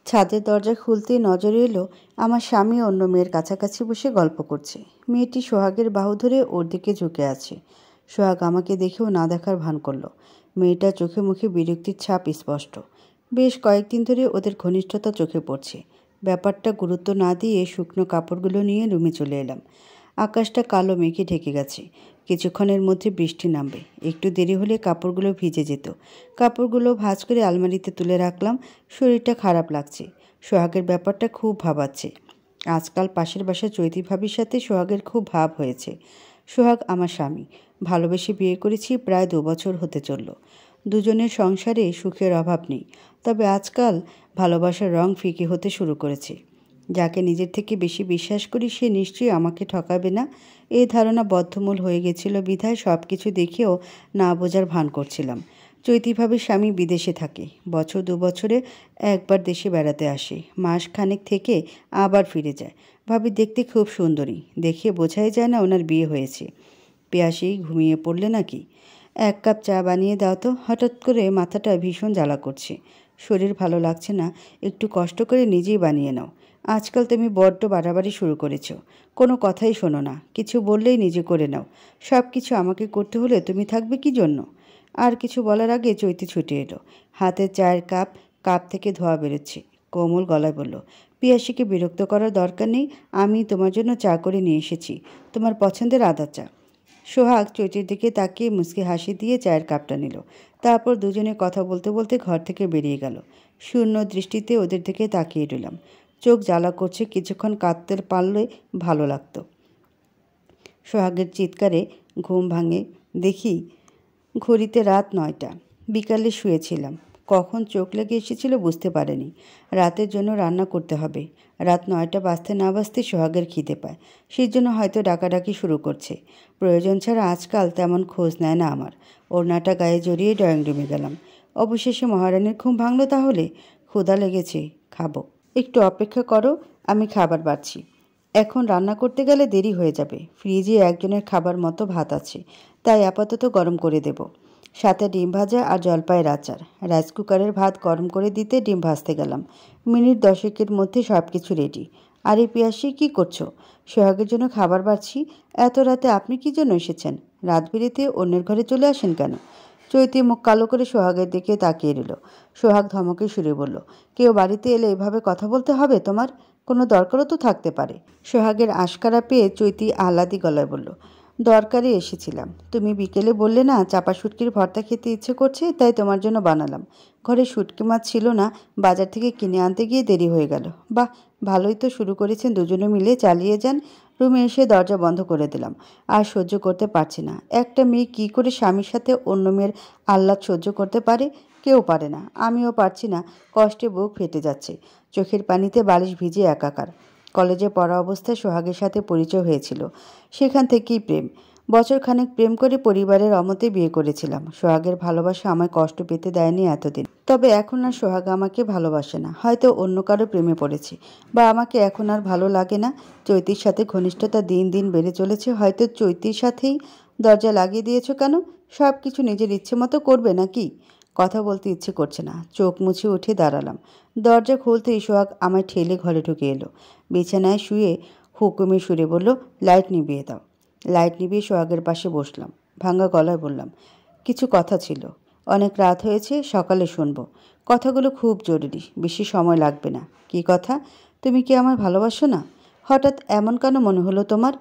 ছাদের দরজা খুলতেই নজরে এলো আমার স্বামী অন্য মেয়ের কাছাকাছি বসে গল্প করছে। মেয়েটি সোহাগের বাহু ধরে ওর দিকে ঝুঁকে আছে। সোহাগ আমাকে দেখেও না দেখার ভান করলো। মেয়েটার চোখে মুখে বিরক্তির ছাপ স্পষ্ট। বেশ কয়েকদিন ধরে ওদের ঘনিষ্ঠতা চোখে পড়ছে। ব্যাপারটা গুরুত্ব না দিয়ে শুকনো কাপড়গুলো নিয়ে রুমে চলে এলাম। আকাশটা কালো মেঘে ঢেকে গেছে। কিছুক্ষণের মধ্যে বৃষ্টি নামবে। একটু দেরি হলে কাপড়গুলো ভিজে যেত। কাপড়গুলো ভাঁজ করে আলমারিতে তুলে রাখলাম। শরীরটা খারাপ লাগছে। সোহাগের ব্যাপারটা খুব ভাবাচ্ছে। আজকাল পাশের বাসার চৈতি ভাবির সাথে সোহাগের খুব ভাব হয়েছে। সোহাগ আমার স্বামী। ভালোবেসে বিয়ে করেছি, প্রায় 2 বছর হতে চলল। দুজনের সংসারে সুখের অভাব নেই। তবে আজকাল ভালোবাসার রং ফিকে হতে শুরু করেছে। যাকে নিজের থেকে বেশি বিশ্বাস করি সে নিশ্চয়ই আমাকে ঠকাবে না, এই ধারণা বদ্ধমূল হয়ে গেছিল বিধায় সব কিছু দেখেও না বোঝার ভান করছিলাম। চৈতিভাবে স্বামী বিদেশে থাকে। বছর 2 বছরে একবার দেশে বেড়াতে আসে। মাস খানেক থেকে আবার ফিরে যায়। ভাবি দেখতে খুব সুন্দরী। দেখে বোঝাই যায় না ওনার বিয়ে হয়েছে। পেয়াসেই ঘুমিয়ে পড়লে নাকি? 1 কাপ চা বানিয়ে দাও তো। হঠাৎ করে মাথাটা ভীষণ জ্বালা করছে। শরীর ভালো লাগছে না। একটু কষ্ট করে নিজেই বানিয়ে নাও। আজকাল তুমি বড্ড বাড়াবাড়ি শুরু করেছ। কোনো কথাই শোনো না। কিছু বললেই নিজে করে নাও। সব কিছু আমাকে করতে হলে তুমি থাকবে কি জন্য? আর কিছু বলার আগে চৈতি ছুটে এলো। হাতে চায়ের কাপ থেকে ধোঁয়া বেরোচ্ছে। কোমল গলায় বলল, পিয়াসীকে বিরক্ত করার দরকার নেই। আমি তোমার জন্য চা করে নিয়ে এসেছি। তোমার পছন্দের আদা চা। সোহাগ চৈতির দিকে তাকিয়ে মুচকি হাসি দিয়ে চায়ের কাপটা নিল। তারপর দুজনে কথা বলতে বলতে ঘর থেকে বেরিয়ে গেল। শূন্য দৃষ্টিতে ওদের দিকে তাকিয়ে রইলাম। চোখ জ্বালা করছে। কিছুক্ষণ কাঁদতে পারলে ভালো লাগতো। সোহাগের চিৎকারে ঘুম ভাঙে। দেখি ঘড়িতে রাত 9টা। বিকালে শুয়েছিলাম। কখন চোখ লেগে এসেছিল বুঝতে পারিনি। রাতের জন্য রান্না করতে হবে। রাত 9টা বাজতে না বাজতে সোহাগের খিদে পায়। সেই জন্য হয়তো ডাকাডাকি শুরু করছে। প্রয়োজন ছাড়া আজকাল তেমন খোঁজ নেয় না আমার। ওড়নাটা গায়ে জড়িয়ে ড্রয়িং রুমে গেলাম। অবশেষে মহারানীর ঘুম ভাঙল তাহলে। ক্ষুধা লেগেছে, খাবো। একটু অপেক্ষা করো, আমি খাবার বাড়ছি। এখন রান্না করতে গেলে দেরি হয়ে যাবে। ফ্রিজে একজনের খাবার মতো ভাত আছে, তাই আপাতত গরম করে দেব। সাথে ডিম ভাজা আর জলপাইয়ের আচার। রাইস কুকারের ভাত গরম করে দিতে ডিম ভাজতে গেলাম। মিনিট 10-এর মধ্যে সব কিছু রেডি। আরে পিয়াসী, কী করছো? সোহাগের জন্য খাবার বাড়ছি। এত রাতে আপনি কী জন্য এসেছেন? রাত বিরেতে অন্যের ঘরে চলে আসেন কেন? চৈতি মুখ কালো করে সোহাগের দিকে তাকিয়ে রইল। সোহাগ ধমকে সুরে বলল, কেউ বাড়িতে এলে এভাবে কথা বলতে হবে তোমার? কোনো দরকারও তো থাকতে পারে। সোহাগের আশকারা পেয়ে চৈতি আহ্লাদি গলায় বলল, দরকারে এসেছিলাম। তুমি বিকেলে বললে না চাপা শুটকির ভর্তা খেতে ইচ্ছে করছে, তাই তোমার জন্য বানালাম। ঘরে শুটকি মাছ ছিল না, বাজার থেকে কিনে আনতে গিয়ে দেরি হয়ে গেল। বাহ, ভালোই তো শুরু করেছেন দুজনে মিলে, চালিয়ে যান। রুমে এসে দরজা বন্ধ করে দিলাম। আর সহ্য করতে পারছি না। একটা মেয়ে কী করে স্বামীর সাথে অন্য মেয়ের আহ্লাদ সহ্য করতে পারে? কেউ পারে না। আমিও পারছি না। কষ্টে বুক ফেটে যাচ্ছে। চোখের পানিতে বালিশ ভিজে একাকার। কলেজে পড়া অবস্থায় সোহাগের সাথে পরিচয় হয়েছিল। সেখান থেকেই প্রেম। বছরখানেক প্রেম করে পরিবারের অমতে বিয়ে করেছিলাম। সোহাগের ভালোবাসা আমায় কষ্ট পেতে দেয়নি এতদিন। তবে এখন আর সোহাগ আমাকে ভালোবাসে না। হয়তো অন্য কারো প্রেমে পড়েছে, বা আমাকে এখন আর ভালো লাগে না। চৈতির সাথে ঘনিষ্ঠতা দিন দিন বেড়ে চলেছে। হয়তো চৈতির সাথেই। দরজা লাগিয়ে দিয়েছ কেন? সব কিছু নিজের ইচ্ছে মতো করবে নাকি? কথা বলতে ইচ্ছে করছে না। চোখ মুছে উঠে দাঁড়ালাম। দরজা খুলতেই সোহাগ আমায় ঠেলে ঘরে ঢুকে এলো। বিছানায় শুয়ে হুকুমে সুরে বলল, লাইট নিভিয়ে দাও। লাইট নিভিয়ে সোহাগের পাশে বসলাম। ভাঙা গলায় বললাম, কিছু কথা ছিল। অনেক রাত হয়েছে, সকালে শুনবো। কথাগুলো খুব জরুরি, বেশি সময় লাগবে না। কী কথা? তুমি কি আমায় ভালোবাসো না? হঠাৎ এমন কেন মনে হলো তোমার?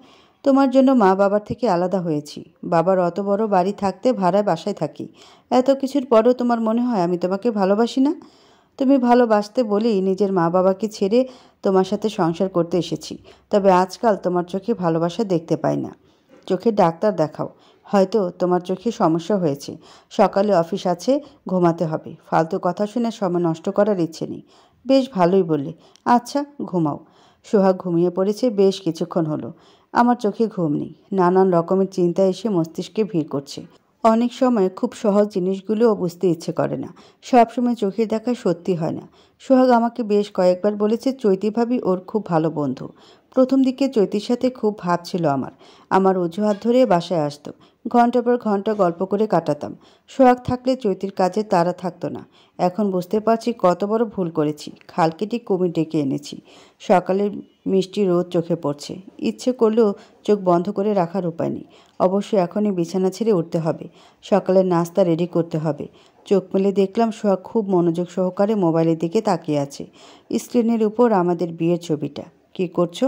তোমার জন্য মা বাবার থেকে আলাদা হয়েছি। বাবার অত বড় বাড়ি থাকতে ভাড়ায় বাসায় থাকি। এত কিছুর পরও তোমার মনে হয় আমি তোমাকে ভালোবাসি না? তুমি ভালোবাসতে বলেই নিজের মা বাবাকে ছেড়ে তোমার সাথে সংসার করতে এসেছি। তবে আজকাল তোমার চোখে ভালোবাসা দেখতে পাই না। চোখের ডাক্তার দেখাও। হয়তো তোমার চোখে সমস্যা হয়েছে। সকালে অফিস আছে, ঘুমাতে হবে। ফালতু কথা শুনে সময় নষ্ট করার ইচ্ছে নেই। বেশ ভালোই বললে। আচ্ছা, ঘুমাও। সোহাগ ঘুমিয়ে পড়েছে বেশ কিছুক্ষণ হলো। আমার চোখে ঘুম নেই। নানান রকমের চিন্তা এসে মস্তিষ্কে ভিড় করছে। অনেক সময় খুব সহজ জিনিসগুলোও বুঝতে ইচ্ছে করে না। সবসময় চোখের দেখা সত্যি হয় না। সোহাগ আমাকে বেশ কয়েকবার বলেছে চৈতি ভাবি ওর খুব ভালো বন্ধু। প্রথম দিকে চৈতির সাথে খুব ভাব ছিল আমার অজুহাত ধরে বাসায় আসতো। ঘন্টা পর ঘন্টা গল্প করে কাটাতাম। সোহাগ থাকলে চৈতির কাজে তাড়া থাকতো না। এখন বুঝতে পারছি কত বড় ভুল করেছি। খাল কেটে কুমির ডেকে এনেছি। সকালের মিষ্টি রোদ চোখে পড়ছে। ইচ্ছে করলেও চোখ বন্ধ করে রাখার উপায় নেই। অবশ্যই এখনই বিছানা ছেড়ে উঠতে হবে। সকালের নাস্তা রেডি করতে হবে। চোখ মেলে দেখলাম সোহাগ খুব মনোযোগ সহকারে মোবাইলের দিকে তাকিয়ে আছে। স্ক্রিনের উপর আমাদের বিয়ের ছবিটা। কী করছো?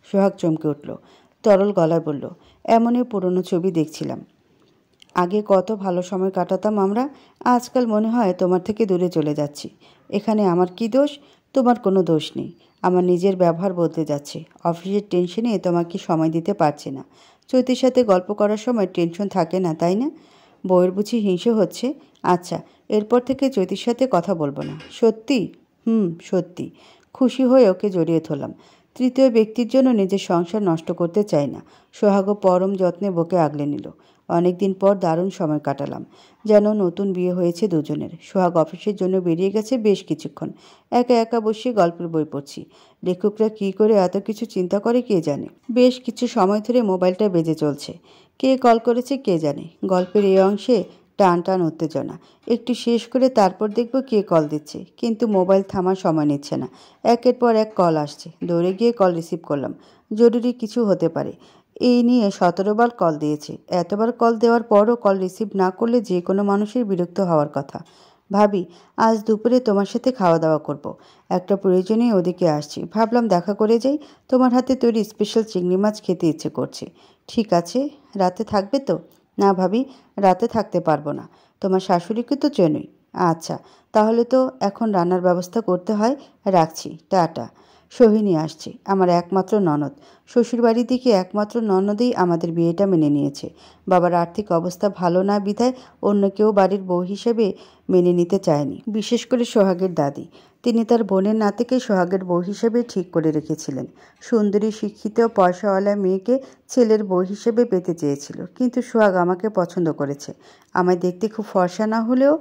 সোহাগ চমকে উঠল। তরল গলায় বলল, এমনই পুরনো ছবি দেখছিলাম। আগে কত ভালো সময় কাটাতাম আমরা। আজকাল মনে হয় তোমার থেকে দূরে চলে যাচ্ছি। এখানে আমার কি দোষ? তোমার কোনো দোষ নেই। আমার নিজের ব্যবহার বদলে যাচ্ছে। অফিসের টেনশনে তোমাকে সময় দিতে পারছি না। চৈতির সাথে গল্প করার সময় টেনশন থাকে না, তাই না? বউয়ের বুঝি হিংসে হচ্ছে? আচ্ছা, এরপর থেকে চৈতির সাথে কথা বলবো না। সত্যি? সত্যি। খুশি হয়ে ওকে জড়িয়ে ধরলাম। তৃতীয় ব্যক্তির জন্য নিজের সংসার নষ্ট করতে চাই না। সোহাগও পরম যত্নে বকে আগলে নিল। অনেকদিন পর দারুণ সময় কাটালাম। যেন নতুন বিয়ে হয়েছে দুজনের। সোহাগ অফিসের জন্য বেরিয়ে গেছে বেশ কিছুক্ষণ। একা একা বসে গল্পের বই পড়ছি। লেখকরা কী করে এত কিছু চিন্তা করে কে জানে। বেশ কিছু সময় ধরে মোবাইলটা বেজে চলছে। কে কল করেছে কে জানে। গল্পের এই অংশে টান টান উত্তেজনা। একটু শেষ করে তারপর দেখব কে কল দিচ্ছে। কিন্তু মোবাইল থামার সময় নিচ্ছে না। একের পর এক কল আসছে। দৌড়ে গিয়ে কল রিসিভ করলাম। জরুরি কিছু হতে পারে। এই নিয়ে 17 বার কল দিয়েছে। এতবার কল দেওয়ার পরও কল রিসিভ না করলে যে কোনো মানুষের বিরক্ত হওয়ার কথা। ভাবি, আজ দুপুরে তোমার সাথে খাওয়া দাওয়া করব। একটা প্রয়োজনে ওদিকে আসছি। ভাবলাম দেখা করে যাই। তোমার হাতে তৈরি স্পেশাল চিংড়ি মাছ খেতে ইচ্ছে করছে। ঠিক আছে, রাতে থাকবে তো? না ভাবি, রাতে থাকতে পারবো না। তোমার শাশুড়িকে তো চেনোই। আচ্ছা, তাহলে তো এখন রান্নার ব্যবস্থা করতে হয়। রাখছি, টাটা। সোহিনী আসছে, আমার একমাত্র ননদ। শ্বশুরবাড়ি থেকে একমাত্র ননদেই আমাদের বিয়েটা মেনে নিয়েছে। বাবার আর্থিক অবস্থা ভালো না বিধায় অন্য কেউ বাড়ির বউ হিসেবে মেনে নিতে চায়নি। বিশেষ করে সোহাগের দাদি। তিনি তার বোনের নাতিকে সোহাগের বউ হিসেবে ঠিক করে রেখেছিলেন। সুন্দরী, শিক্ষিত, পয়সাওয়ালা মেয়েকে ছেলের বউ হিসেবে পেতে চেয়েছিল। কিন্তু সোহাগ আমাকে পছন্দ করেছে। আমায় দেখতে খুব ফর্সা না হলেও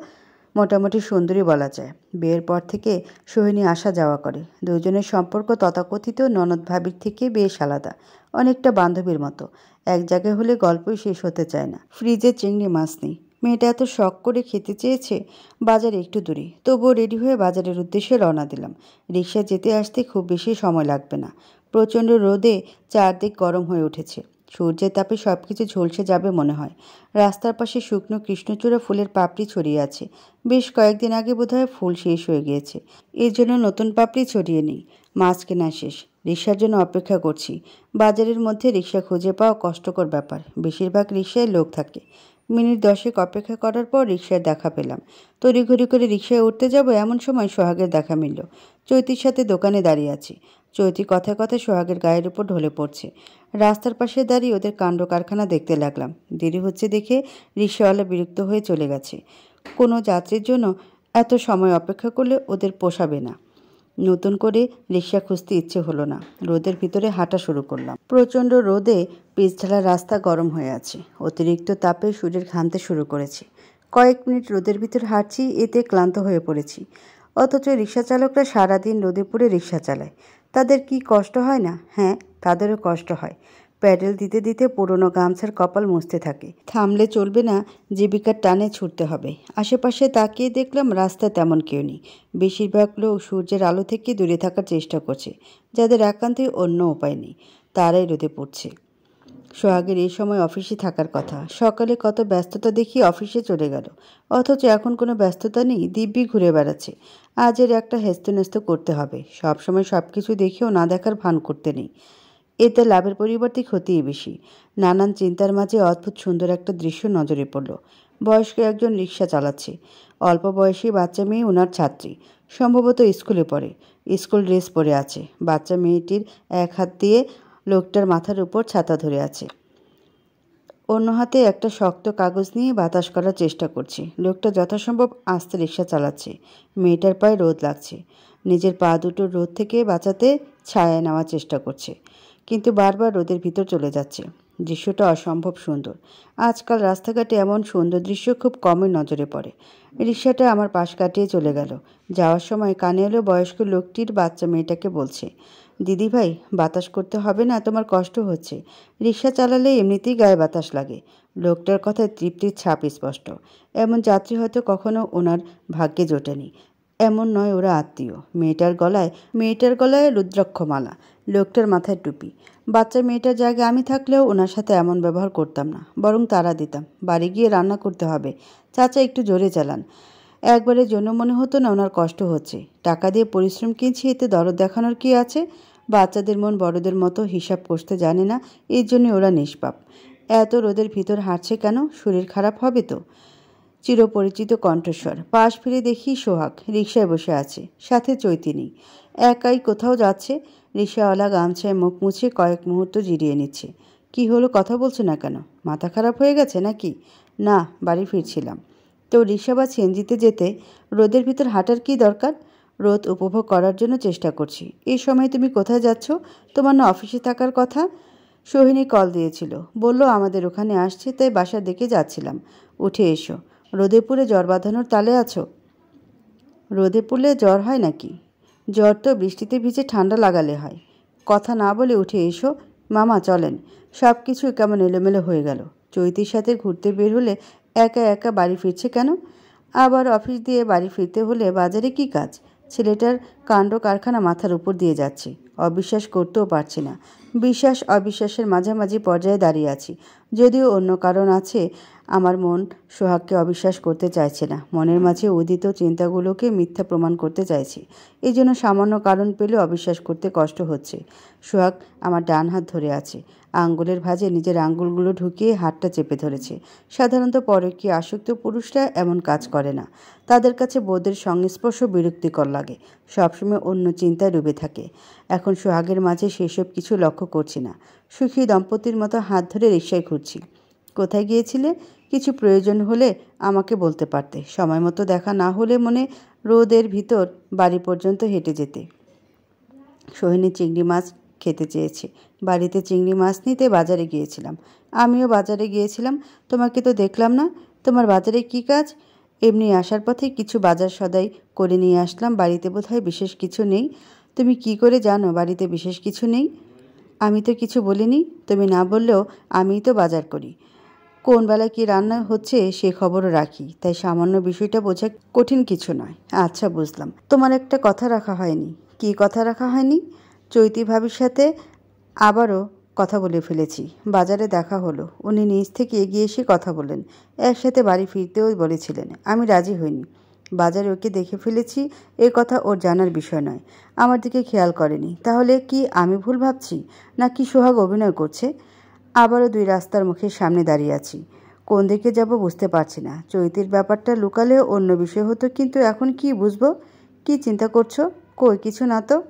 মোটামুটি সুন্দরী বলা যায়। বিয়ের পর থেকে সোহিনী আসা যাওয়া করে। দুজনের সম্পর্ক তথাকথিত ননদ ভাবির থেকে বেশ আলাদা। অনেকটা বান্ধবীর মতো। এক জায়গায় হলে গল্পই শেষ হতে চায় না। ফ্রিজে চিংড়ি মাছ নেই। মেয়েটা এত শখ করে খেতে চেয়েছে। বাজারে একটু দূরে, তবুও রেডি হয়ে বাজারের উদ্দেশ্যে রওনা দিলাম। রিকশা যেতে আসতে খুব বেশি সময় লাগবে না। প্রচণ্ড রোদে চারদিক গরম হয়ে উঠেছে। সূর্যের তাপে সবকিছু ঝলসে যাবে মনে হয়। রাস্তার পাশে শুকনো কৃষ্ণচূড়া ফুলের পাপড়ি ছড়িয়ে আছে। বেশ কয়েকদিন আগে বোধহয় ফুল শেষ হয়ে গিয়েছে। এর জন্য নতুন পাপড়ি ছড়িয়ে নেই। মাছ কেনা শেষ। রিকশার জন্য অপেক্ষা করছি। বাজারের মধ্যে রিকশা খুঁজে পাওয়া কষ্টকর ব্যাপার। বেশিরভাগ রিকশায় লোক থাকে। মিনিট 10 অপেক্ষা করার পর রিকশায় দেখা পেলাম। তড়িঘড়ি করে রিকশায় উঠতে যাব এমন সময় সোহাগের দেখা মিলল। চৈতির সাথে দোকানে দাঁড়িয়ে আছি। চৈতি কথায় কথায় সোহাগের গায়ের উপর ঢলে পড়ছে। রাস্তার পাশে দাঁড়িয়ে ওদের কাণ্ড কারখানা দেখতে লাগলাম। দেরি হচ্ছে দেখে রিকশাওয়ালা বিরক্ত হয়ে চলে গেছে। কোনো যাত্রীর জন্য এত সময় অপেক্ষা করলে ওদের পোষাবে না। নতুন করে রিকশা খুঁজতে ইচ্ছে হলো না। রোদের ভিতরে হাঁটা শুরু করলাম। প্রচণ্ড রোদে পিচঢালা রাস্তা গরম হয়ে আছে। অতিরিক্ত তাপে শরীর ঘামতে শুরু করেছে। কয়েক মিনিট রোদের ভিতর হাঁটছি, এতে ক্লান্ত হয়ে পড়েছি। অথচ রিকশা চালকরা সারাদিন রোদে পুড়ে রিকশা চালায়। তাদের কি কষ্ট হয় না? হ্যাঁ, তাদেরও কষ্ট হয়। প্যাডেল দিতে দিতে পুরনো গামছার কপাল মুছতে থাকে। থামলে চলবে না, জীবিকার টানে ছুটতে হবে। আশেপাশে তাকিয়ে দেখলাম রাস্তা তেমন কেউ নেই। বেশিরভাগ লোক সূর্যের আলো থেকে দূরে থাকার চেষ্টা করছে। যাদের একান্তই অন্য উপায় নেই, তারাই রোদে পড়ছে। সোহাগের এই সময় অফিসে থাকার কথা। সকালে কত ব্যস্ততা দেখিয়ে অফিসে চলে গেল। অথচ এখন কোনো ব্যস্ততা নেই, দিব্যি ঘুরে বেড়াচ্ছে। আজ এর একটা হেস্তনেস্ত করতে হবে। সবসময় সব কিছু দেখেও না দেখার ভান করতে নেই। এতে লাভের পরিবর্তে ক্ষতিই বেশি। নানান চিন্তার মাঝে অদ্ভুত সুন্দর একটা দৃশ্য নজরে পড়ল। বয়স্ক একজন রিকশা চালাচ্ছে। অল্প বয়সী বাচ্চা মেয়ে ওনার ছাত্রী। সম্ভবত স্কুলে পড়ে। স্কুল ড্রেস পরে আছে। বাচ্চা মেয়েটির এক হাত দিয়ে লোকটার মাথার উপর ছাতা ধরে আছে। অন্য হাতে একটা শক্ত কাগজ নিয়ে বাতাস করার চেষ্টা করছে। লোকটা যথাসম্ভব আস্তে রিকশা চালাচ্ছে। মেয়েটার পায়ে রোদ লাগছে। নিজের পা দুটো রোদ থেকে বাঁচাতে ছায়া নেওয়ার চেষ্টা করছে, কিন্তু বারবার রোদের ভিতর চলে যাচ্ছে। দৃশ্যটা অসম্ভব সুন্দর। আজকাল রাস্তাঘাটে এমন সুন্দর দৃশ্য খুব কমই নজরে পড়ে। রিকশাটা আমার পাশ কাটিয়ে চলে গেল। যাওয়ার সময় কানে এলো বয়স্ক লোকটির বাচ্চা মেয়েটাকে বলছে, দিদিভাই, বাতাস করতে হবে না, তোমার কষ্ট হচ্ছে। রিকশা চালালে এমনিতেই গায়ে বাতাস লাগে। লোকটার কথায় তৃপ্তির ছাপ স্পষ্ট। এমন যাত্রী হয়তো কখনো ওনার ভাগ্যে জোটেনি। এমন নয়, ওরা আত্মীয়। মেয়েটার গলায় রুদ্রাক্ষমালা, লোকটার মাথায় টুপি। বাচ্চা মেয়েটার জায়গায় আমি থাকলেও ওনার সাথে এমন ব্যবহার করতাম না, বরং তাড়া দিতাম। বাড়ি গিয়ে রান্না করতে হবে, চাচা একটু জোরে চালান। একবারের জন্য মনে হতো না ওনার কষ্ট হচ্ছে। টাকা দিয়ে পরিশ্রম কিনছি, এতে দরদ দেখানোর কি আছে? বাচ্চাদের মন বড়দের মতো হিসাব কষতে জানে না, এর জন্য ওরা নিষ্পাপ। এত রোদের ভিতর হাঁটছে কেন? শরীর খারাপ হবে তো। চিরপরিচিত কণ্ঠস্বর। পাশ ফিরে দেখি সোহাগ রিকশায় বসে আছে, সাথে চৈতিনি। একাই কোথাও যাচ্ছে। রিকশাওয়ালা গামছায় মুখ মুছে কয়েক মুহূর্ত জিরিয়ে নিচ্ছে। কি হলো, কথা বলছে না কেন? মাথা খারাপ হয়ে গেছে নাকি? না, বাড়ি ফিরছিলাম। তো রিকশা বা সিএনজিতে যেতে রোদের ভিতর হাঁটার কি দরকার? রোদ উপভোগ করার জন্য চেষ্টা করছি। এই সময় তুমি কোথায় যাচ্ছ? তোমার না অফিসে থাকার কথা? সোহিনী কল দিয়েছিল, বলল আমাদের ওখানে আসছে, তাই বাসার দিকে যাচ্ছিলাম। উঠে এসো। রোদে পুড়ে জ্বর বাঁধানোর তালে আছো? রোদে পুড়লে জ্বর হয় নাকি? জ্বর তো বৃষ্টিতে ভিজে ঠান্ডা লাগালে হয়। কথা না বলে উঠে এসো। মামা চলেন। সব কিছু কেমন এলোমেলো হয়ে গেল। চৈতির সাথে ঘুরতে বের হলে একা একা বাড়ি ফিরছে কেন? আবার অফিস দিয়ে বাড়ি ফিরতে হলে বাজারে কি কাজ? ছেলেটার কাণ্ড কারখানা মাথার উপর দিয়ে যাচ্ছে। অবিশ্বাস করতেও পারছি না। বিশ্বাস অবিশ্বাসের মাঝামাঝি পর্যায়ে দাঁড়িয়ে আছি। যদিও অন্য কারণ আছে, আমার মন সোহাগকে অবিশ্বাস করতে চাইছে না। মনের মাঝে উদিত চিন্তাগুলোকে মিথ্যা প্রমাণ করতে চাইছে। এই জন্য সামান্য কারণ পেলে অবিশ্বাস করতে কষ্ট হচ্ছে। সোহাগ আমার ডান হাত ধরে আছে। আঙ্গুলের ভাঁজে নিজের আঙ্গুলগুলো ঢুকিয়ে হাতটা চেপে ধরেছে। সাধারণত পরকীয়া আসক্ত পুরুষরা এমন কাজ করে না। তাদের কাছে বউদের সংস্পর্শ বিরক্তিকর লাগে। সবসময় অন্য চিন্তায় ডুবে থাকে। এখন সোহাগের মাঝে সেসব কিছু লক্ষ্য করছি না। সুখী দম্পতির মতো হাত ধরে রিকশায় ঘুরছি। কোথায় গিয়েছিলে? কিছু প্রয়োজন হলে আমাকে বলতে পারতে। সময় মতো দেখা না হলে মনে রোদের ভিতর বাড়ি পর্যন্ত হেঁটে যেতে। সোহিনী চিংড়ি মাছ খেতে চেয়েছে। বাড়িতে চিংড়ি মাছ নিতে বাজারে গিয়েছিলাম। আমিও বাজারে গিয়েছিলাম। তোমাকে তো দেখলাম না। তোমার বাজারে কি কাজ? এমনি আসার পথে কিছু বাজার সদাই করে নিয়ে আসলাম। বাড়িতে বোধহয় বিশেষ কিছু নেই। তুমি কি করে জানো বাড়িতে বিশেষ কিছু নেই? আমি তো কিছু বলিনি। তুমি না বললেও আমিই তো বাজার করি। কোন বেলায় কী রান্না হচ্ছে সে খবরও রাখি। তাই সামান্য বিষয়টা বোঝা কঠিন কিছু নয়। আচ্ছা, বুঝলাম। তোমার একটা কথা রাখা হয়নি। কী কথা রাখা হয়নি? চৈতি ভাবির সাথে আবারও কথা বলে ফেলেছি। বাজারে দেখা হলো। উনি নিজ থেকে এগিয়ে এসে কথা বললেন। একসাথে বাড়ি ফিরতেও বলেছিলেন। আমি রাজি হইনি। বাজারে ওকে দেখে ফেলেছি, এ কথা ওর জানার বিষয় নয়। আমার দিকে খেয়াল করেনি। তাহলে কি আমি ভুল ভাবছি, নাকি সোহাগ অভিনয় করছে? আবারও দুই রাস্তার মুখের সামনে দাঁড়িয়ে আছি। কোন দিকে যাব বুঝতে পারছি না। চৈতির ব্যাপারটা লুকালে অন্য বিষয় হতো, কিন্তু এখন কি বুঝবো? কি চিন্তা করছো? কই কিছু না তো।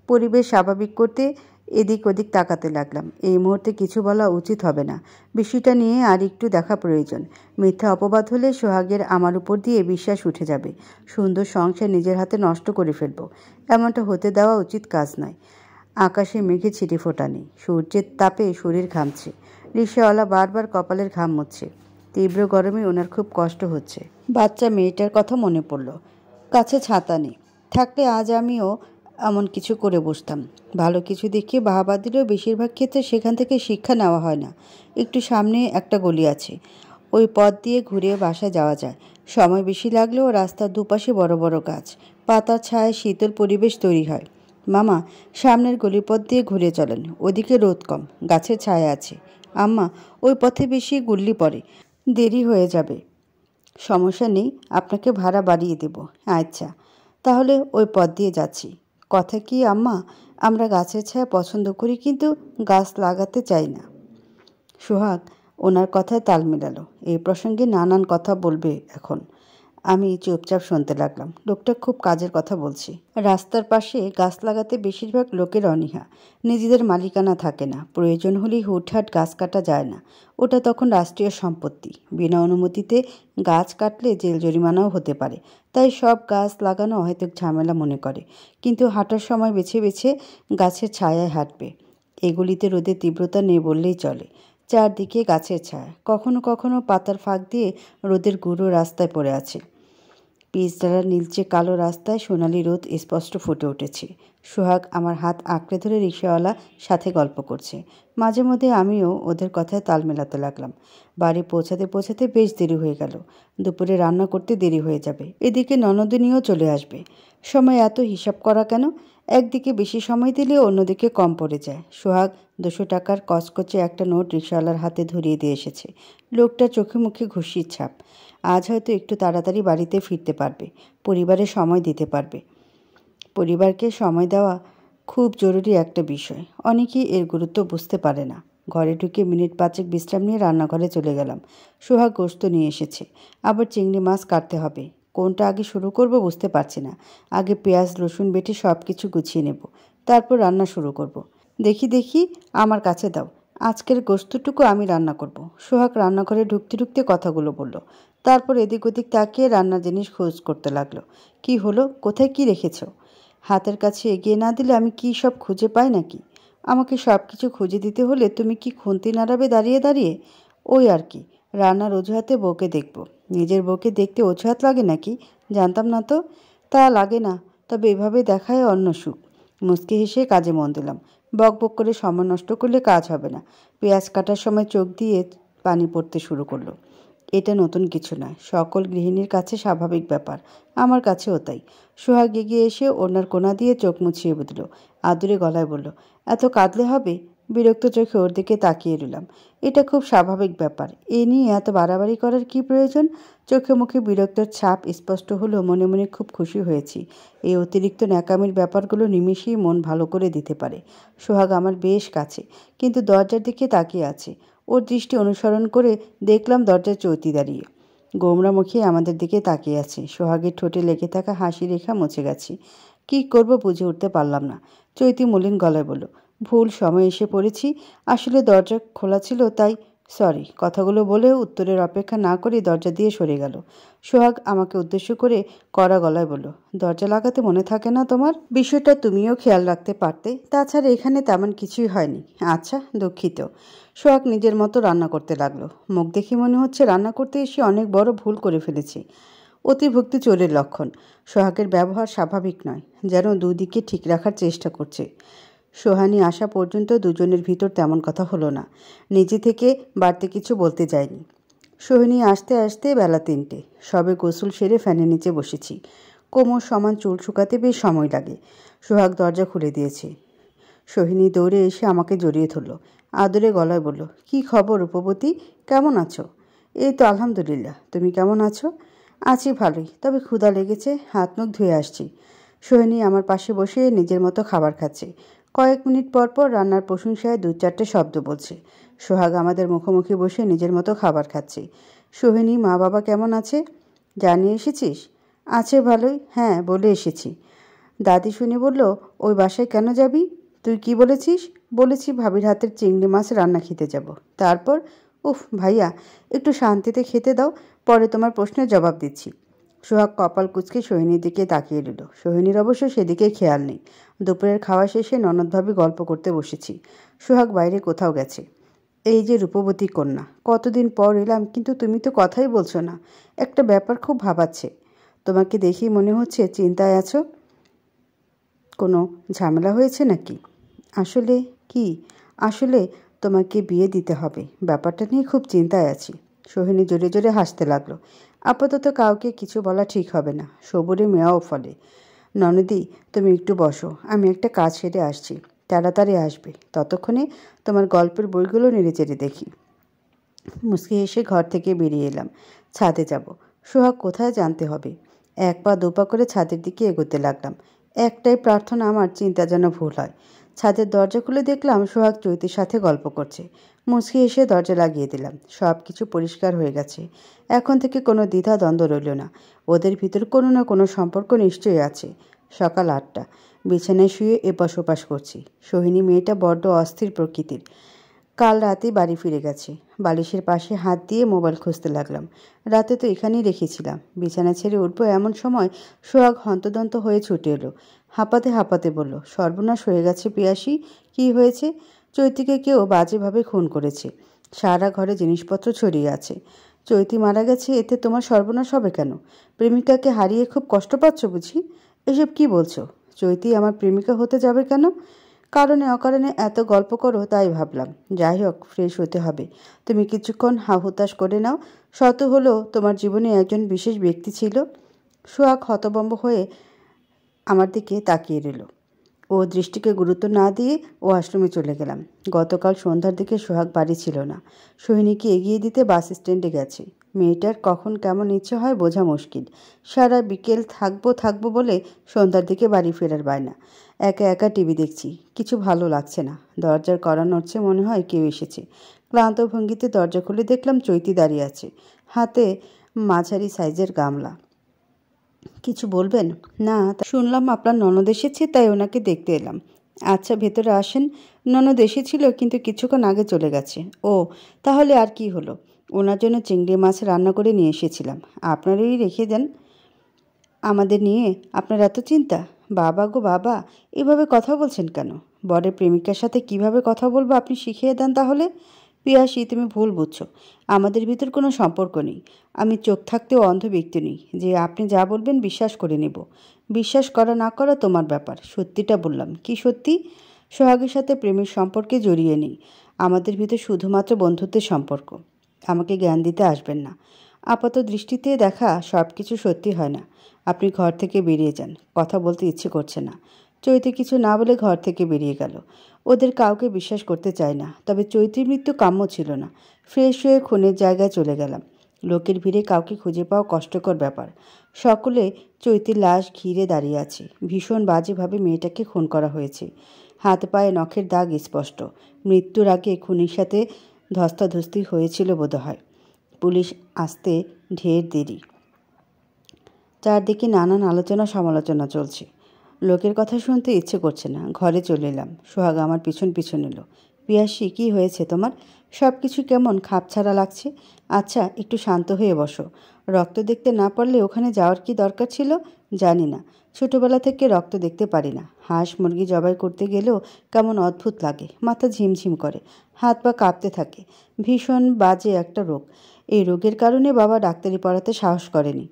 পরিবেশ স্বাভাবিক করতে এদিক ওদিক তাকাতে লাগলাম। এই মুহূর্তে কিছু বলা উচিত হবে না। বিষয়টা নিয়ে আর একটু দেখা প্রয়োজন। মিথ্যা অপবাদ হলে সোহাগের আমার উপর দিয়ে বিশ্বাস উঠে যাবে। সুন্দর সংসার নিজের হাতে নষ্ট করে ফেলবো। এমনটা হতে দেওয়া উচিত কাজ নয়। আকাশে মেঘে ছিটে ফোটা নেই। সূর্যের তাপে শরীর ঘামছে। রিকশাওয়ালা বারবার কপালের ঘাম মুছছে। তীব্র গরমে ওনার খুব কষ্ট হচ্ছে। বাচ্চা মেয়েটার কথা মনে পড়ল। কাছে ছাতা নেই। থাকলে আজ আমিও এমন কিছু করে বসতাম। ভালো কিছু দেখে বাহবা দিলেও বেশিরভাগ ক্ষেত্রে সেখান থেকে শিক্ষা নেওয়া হয় না। একটু সামনে একটা গলি আছে। ওই পথ দিয়ে ঘুরে বাসায় যাওয়া যায়। সময় বেশি লাগলেও রাস্তার দুপাশে বড় বড় গাছ। পাতার ছায়ায় শীতল পরিবেশ তৈরি হয়। মামা, সামনের গলিপথ দিয়ে ঘুরে চলেন। ওদিকে রোদ কম, গাছের ছায়া আছে। আম্মা, ওই পথে বেশি গুল্লি পড়ে, দেরি হয়ে যাবে। সমস্যা নেই, আপনাকে ভাড়া বাড়িয়ে দেব। আচ্ছা, তাহলে ওই পথ দিয়ে যাচ্ছি। কথা কি আম্মা, আমরা গাছের ছায়া পছন্দ করি, কিন্তু গাছ লাগাতে চাই না। সোহাগ ওনার কথায় তাল মেলালো। এই প্রসঙ্গে নানান কথা বলবে এখন। আমি চুপচাপ শুনতে লাগলাম। লোকটা খুব কাজের কথা বলছে। রাস্তার পাশে গাছ লাগাতে বেশিরভাগ লোকের অনীহা। নিজেদের মালিকানা থাকে না। প্রয়োজন হলেই হুটহাট গাছ কাটা যায় না। ওটা তখন রাষ্ট্রীয় সম্পত্তি। বিনা অনুমতিতে গাছ কাটলে জেল জরিমানাও হতে পারে। তাই সব গাছ লাগানো হয়তো ঝামেলা মনে করে। কিন্তু হাঁটার সময় বেছে বেছে গাছের ছায়ায় হাঁটবে। এগুলিতে রোদের তীব্রতা নেই বললেই চলে। চারদিকে গাছের ছায়া, কখনো কখনো পাতার ফাঁক দিয়ে রোদের গুঁড়ো রাস্তায় পড়ে আছে। পিচঢালা নীলচে কালো রাস্তায় সোনালি রোদ স্পষ্ট ফুটে উঠেছে। সোহাগ আমার হাত আঁকড়ে ধরে রিকশাওয়ালা সাথে গল্প করছে। মাঝে মধ্যে আমিও ওদের কথায় তাল মেলাতে লাগলাম। বাড়ি পৌঁছাতে পৌঁছাতে বেশ দেরি হয়ে গেল। দুপুরে রান্না করতে দেরি হয়ে যাবে, এদিকে ননদিনীও চলে আসবে। সময় এত হিসাব করা কেন? একদিকে বেশি সময় দিলে অন্যদিকে কম পড়ে যায়। সোহাগ 200 টাকার কচকচে একটা নোট রিকশাওয়ালার হাতে ধরিয়ে দিয়ে এসেছে। লোকটা চোখে মুখে খুশির ছাপ। আজ হয়তো একটু তাড়াতাড়ি বাড়িতে ফিরতে পারবে, পরিবারে সময় দিতে পারবে। পরিবারকে সময় দেওয়া খুব জরুরি একটা বিষয়। অনেকেই এর গুরুত্ব বুঝতে পারে না। ঘরে ঢুকে মিনিট 5 বিশ্রাম নিয়ে রান্নাঘরে চলে গেলাম। সোহাগ গোশত নিয়ে এসেছে, আবার চিংড়ি মাছ কাটতে হবে। কোনটা আগে শুরু করব বুঝতে পারছি না। আগে পেঁয়াজ রসুন বেটে সব কিছু গুছিয়ে নেব, তারপর রান্না শুরু করব। দেখি দেখি, আমার কাছে দাও, আজকের গোশতটুকু আমি রান্না করব। সোহাগ রান্নাঘরে ঢুকতে ঢুকতে কথাগুলো বলল। তারপর এদিক ওদিক তাকিয়ে রান্নার জিনিস খোঁজ করতে লাগলো। কি হলো, কোথায় কি রেখেছো? হাতের কাছে এগিয়ে না দিলে আমি কি সব খুঁজে পাই নাকি? আমাকে সব কিছু খুঁজে দিতে হলে তুমি কি খুন্তি নাড়াবে দাঁড়িয়ে দাঁড়িয়ে? ওই আর কি, রান্নার অজুহাতে বউকে দেখব। নিজের বউকে দেখতে অজুহাত লাগে নাকি? জানতাম না তো। তা লাগে না, তবে এভাবে দেখায় অন্য সুখ। মুচকি হেসে কাজে মন দিলাম। বক বক করে সময় নষ্ট করলে কাজ হবে না। পেঁয়াজ কাটার সময় চোখ দিয়ে পানি পড়তে শুরু করলো। এটা নতুন কিছু নয়, সকল গৃহিণীর কাছে স্বাভাবিক ব্যাপার, আমার কাছেও তাই। সোহাগ এগিয়ে এসে ওনার কোনা দিয়ে চোখ মুছিয়ে দিল। আদুরে গলায় বলল, এত কাঁদলে হবে? বিরক্ত চোখে ওর দিকে তাকিয়ে রইলাম। এটা খুব স্বাভাবিক ব্যাপার, এ নিয়ে এত বাড়াবাড়ি করার কি প্রয়োজন? চোখে মুখে বিরক্তর ছাপ স্পষ্ট হলো, মনে মনে খুব খুশি হয়েছি। এই অতিরিক্ত ন্যাকামির ব্যাপারগুলো নিমেষেই মন ভালো করে দিতে পারে। সোহাগ আমার বেশ কাছে, কিন্তু দরজার দিকে তাকিয়ে আছে। ওর দৃষ্টি অনুসরণ করে দেখলাম দরজার চৌতি দাঁড়িয়ে গোমরা মুখে আমাদের দিকে তাকিয়ে আছে। সোহাগের ঠোঁটে লেগে থাকা হাসি রেখা মুছে গেছে। কি করব বুঝে উঠতে পারলাম না। চৈতি মলিন গলায় বলল, ভুল সময় এসে পড়েছি, আসলে দরজা খোলা ছিল তাই। সরি। কথাগুলো বলে উত্তরের অপেক্ষা না করে দরজা দিয়ে সরে গেল। সোহাগ আমাকে উদ্দেশ্য করে কড়া গলায় বলল, দরজা লাগাতে মনে থাকে না তোমার? বিষয়টা তুমিও খেয়াল রাখতে পারতে। তাছাড়া এখানে তেমন কিছুই হয়নি। আচ্ছা, দুঃখিত। সোহাগ নিজের মতো রান্না করতে লাগলো। মুখ দেখে মনে হচ্ছে রান্না করতে এসে অনেক বড় ভুল করে ফেলেছি। অতিভক্তি চোরের লক্ষণ। সোহাগের ব্যবহার স্বাভাবিক নয়, যেন দুদিকে ঠিক রাখার চেষ্টা করছে। সোহানি আসা পর্যন্ত দুজনের ভিতর তেমন কথা হলো না। নিজে থেকে বাড়তি কিছু বলতে যায়নি। সোহিনী আসতে আসতে বেলা 3টে। সবে গোসল সেরে ফ্যানের নিচে বসেছি। কোমর সমান চুল শুকাতে বেশ সময় লাগে। সোহাগ দরজা খুলে দিয়েছে। সোহিনী দৌড়ে এসে আমাকে জড়িয়ে ধরল। আদরে গলায় বলল, কি খবর রূপবতী, কেমন আছো? এই তো আলহামদুলিল্লাহ, তুমি কেমন আছো? আছি ভালোই, তবে ক্ষুধা লেগেছে, হাত মুখ ধুয়ে আসছি। সোহিনী আমার পাশে বসে নিজের মতো খাবার খাচ্ছে। কয়েক মিনিট পর পর রান্নার প্রশংসায় 2-4টে শব্দ বলছে। সোহাগ আমাদের মুখোমুখি বসে নিজের মতো খাবার খাচ্ছে। সোহিনী, মা বাবা কেমন আছে জানিয়ে এসেছিস? আছে ভালোই, হ্যাঁ বলে এসেছি। দাদি শুনে বলল, ওই বাসায় কেন যাবি? তুই কি বলেছিস? বলেছি ভাবির হাতের চিংড়ি মাছ রান্না খেতে যাব। তারপর? উফ ভাইয়া, একটু শান্তিতে খেতে দাও, পরে তোমার প্রশ্নের জবাব দিচ্ছি। সোহাগ কপাল কুঁচকে সোহিনীর দিকে তাকিয়ে রইল। সোহিনীর অবশ্য সেদিকে খেয়াল নেই। দুপুরের খাওয়া শেষে ননদভাবে গল্প করতে বসেছি। সোহাগ বাইরে কোথাও গেছে। এই যে রূপবতী কন্যা, কতদিন পর এলাম, কিন্তু তুমি তো কথাই বলছো না। একটা ব্যাপার খুব ভাবাচ্ছে। তোমাকে দেখেই মনে হচ্ছে চিন্তায় আছো। কোনো ঝামেলা হয়েছে নাকি? আসলে কি, আসলে তোমাকে বিয়ে দিতে হবে, ব্যাপারটা নিয়ে খুব চিন্তায় আছি। সোহিনী জোরে জোরে হাসতে লাগলো। আপাতত কাউকে কিছু বলা ঠিক হবে না, সবুরে মেয়াও ফলে। ননদি, তুমি একটু বসো, আমি একটা কাজ সেরে আসছি। তাড়াতাড়ি আসবে, ততক্ষণে তোমার গল্পের বইগুলো নেড়ে চেড়ে দেখি। মুচকি এসে ঘর থেকে বেরিয়ে এলাম। ছাদে যাব। সোহাগ কোথায় জানতে হবে। 1 পা 2 পা করে ছাদের দিকে এগোতে লাগলাম। একটাই প্রার্থনা, আমার চিন্তা যেন ভুল হয়। ছাদের দরজা খুলে দেখলাম সোহাগ চৈতির সাথে গল্প করছে। মুচকি এসে দরজা লাগিয়ে দিলাম। সব কিছু পরিষ্কার হয়ে গেছে। এখন থেকে কোনো দ্বিধা দ্বন্দ্ব রইল না। ওদের ভিতর কোনো না কোনো সম্পর্ক নিশ্চয়ই আছে। সকাল 8টা। বিছানায় শুয়ে এপাশ ওপাশ করছি। সোহিনী মেয়েটা বড্ড অস্থির প্রকৃতির। কাল রাতে বাড়ি ফিরে গেছে। বালিশের পাশে হাত দিয়ে মোবাইল খুঁজতে লাগলাম। রাতে তো এখানেই রেখেছিলাম। বিছানা ছেড়ে উঠবো এমন সময় সোহাগ হন্তদন্ত হয়ে ছুটে এলো। হাঁপাতে হাঁপাতে বলল, সর্বনাশ হয়ে গেছে পিয়াসী। কি হয়েছে? চৈতিকে কেউ বাজেভাবে খুন করেছে। সারা ঘরে জিনিসপত্র ছড়িয়ে আছে। চৈতি মারা গেছে, এতে তোমার সর্বনাশ হবে কেন? প্রেমিকাকে হারিয়ে খুব কষ্ট পাচ্ছ বুঝি? এসব কি বলছো? চৈতি আমার প্রেমিকা হতে যাবে কেন? কারণে অকারণে এত গল্প করো তাই ভাবলাম। যাই হোক, ফ্রেশ হতে হবে। তুমি কিছুক্ষণ হাহুতাশ করে নাও। শত হলেও তোমার জীবনে একজন বিশেষ ব্যক্তি ছিল। সোহাগ হতভম্ব হয়ে আমার দিকে তাকিয়ে রইল। ও দৃষ্টিকে গুরুত্ব না দিয়ে ও আশ্রমে চলে গেলাম। গতকাল সন্ধ্যার দিকে সোহাগ বাড়ি ছিল না। সোহিনীকে এগিয়ে দিতে বাস স্ট্যান্ডে গেছে। মেয়েটার কখন কেমন ইচ্ছে হয় বোঝা মুশকিল। সারা বিকেল থাকবো বলে সন্ধ্যার দিকে বাড়ি ফেরার বায়না। একা একা টিভি দেখছি, কিছু ভালো লাগছে না। দরজার কড়া নড়ছে, মনে হয় কেউ এসেছে। ক্লান্ত ভঙ্গিতে দরজা খুলে দেখলাম চৈতি দাঁড়িয়ে আছে, হাতে মাঝারি সাইজের গামলা। কিছু বলবেন? না, শুনলাম আপনার ননদ এসেছে, তাই ওনাকে দেখতে এলাম। আচ্ছা, ভেতরে আসেন। ননদ এসেছিল, কিন্তু কিছুক্ষণ আগে চলে গেছে। ও, তাহলে আর কি হলো? ওনার জন্য চিংড়ি মাছ রান্না করে নিয়ে এসেছিলাম। আপনারই রেখে দেন। আমাদের নিয়ে আপনার এত চিন্তা? বাবা গো বাবা, এভাবে কথা বলছেন কেন? বরের প্রেমিকার সাথে কিভাবে কথা বলবো আপনি শিখিয়ে দেন তাহলে। পিয়াসী, তুমি ভুল বুঝছো। আমাদের ভিতর কোনো সম্পর্ক নেই। আমি চোখ থাকতেও অন্ধ ব্যক্তি নই যে আপনি যা বলবেন বিশ্বাস করে নেব। বিশ্বাস করা না করা তোমার ব্যাপার। সত্যিটা বললাম। কি সত্যি? সোহাগের সাথে প্রেমের সম্পর্কে জড়িয়ে নেই। আমাদের ভিতর শুধুমাত্র বন্ধুত্বের সম্পর্ক। আমাকে জ্ঞান দিতে আসবেন না। আপাত দৃষ্টিতে দেখা সব কিছু সত্যি হয় না। আপনি ঘর থেকে বেরিয়ে যান। কথা বলতে ইচ্ছে করছে না। চৈতি কিছু না বলে ঘর থেকে বেরিয়ে গেল। ওদের কাউকে বিশ্বাস করতে চায় না, তবে চৈতির মৃত্যু কাম্য ছিল না। ফ্রেশ হয়ে খুনের জায়গায় চলে গেলাম। লোকের ভিড়ে কাউকে খুঁজে পাওয়া কষ্টকর ব্যাপার। সকলে চৈতির লাশ ঘিরে দাঁড়িয়ে আছে। ভীষণ বাজেভাবে মেয়েটাকে খুন করা হয়েছে। হাত পায়ে নখের দাগ স্পষ্ট। মৃত্যুর আগে খুনির সাথে ধস্তাধস্তি হয়েছিল বোধহয়। পুলিশ আসতে ঢের দেরি। চারদিকে নানান আলোচনা সমালোচনা চলছে। লোকের কথা শুনতে ইচ্ছে করছে না। ঘরে চলে এলাম। সোহাগ আমার পিছন এলো। পিয়াসী, কি হয়েছে তোমার? সব কিছু কেমন খাপছাড়া লাগছে। আচ্ছা, একটু শান্ত হয়ে বসো। রক্ত দেখতে না পারলে ওখানে যাওয়ার কি দরকার ছিল? জানি না, ছোটবেলা থেকে রক্ত দেখতে পারি না। হাঁস মুরগি জবাই করতে গেলেও কেমন অদ্ভুত লাগে। মাথা ঝিমঝিম করে, হাত পা কাঁপতে থাকে। ভীষণ বাজে একটা রোগ। এই রোগের কারণে বাবা ডাক্তারি পড়াতে সাহস করেনি।